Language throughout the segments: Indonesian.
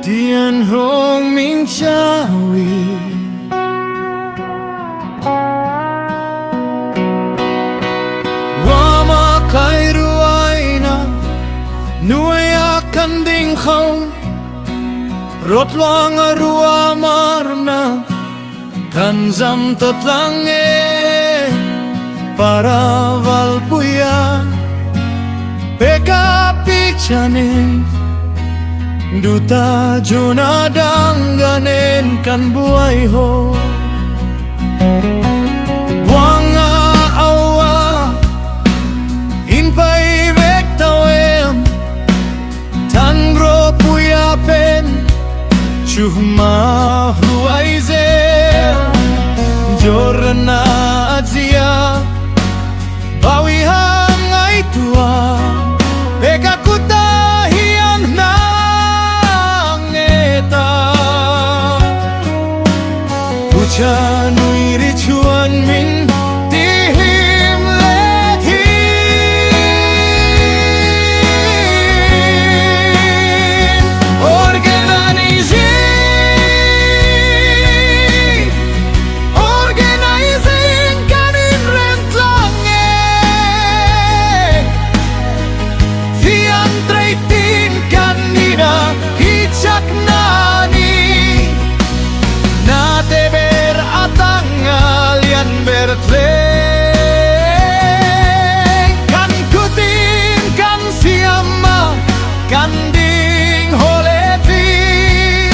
Tian Hong Min Chawi Wama Kai Ruaina Nuaya Kanding Khong Rotluang Arua Marna Kanzam Totlange Para Valpuya Peka Pichanin Duta Juna Danganen Kan buai ho Wanga awa Inpai Vektawem Tangro Puya Pen Chuhma Huaize Jorna Azia Bawi Hangai Tua Peka Kuta Chanui richuan min tihim letin Organizing kanin rentlange Fian traitin kanina hicak nani Na tebe Alian bertleng Kan kutin kan siama Kan ding holetin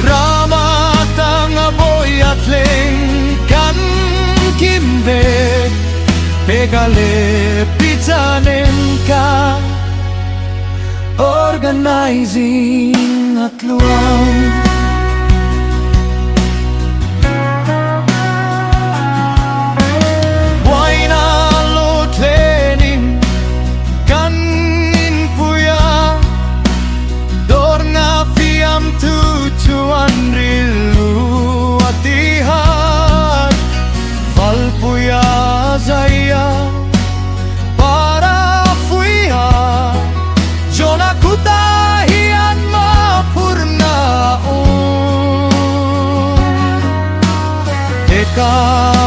Rama tanga boyatleng Kan kimbe Pegale pizzanen ka Organizing at luang Tujuan rilu atihan Valpuya Zaya Para fuya Jona kutahian mapurna Eka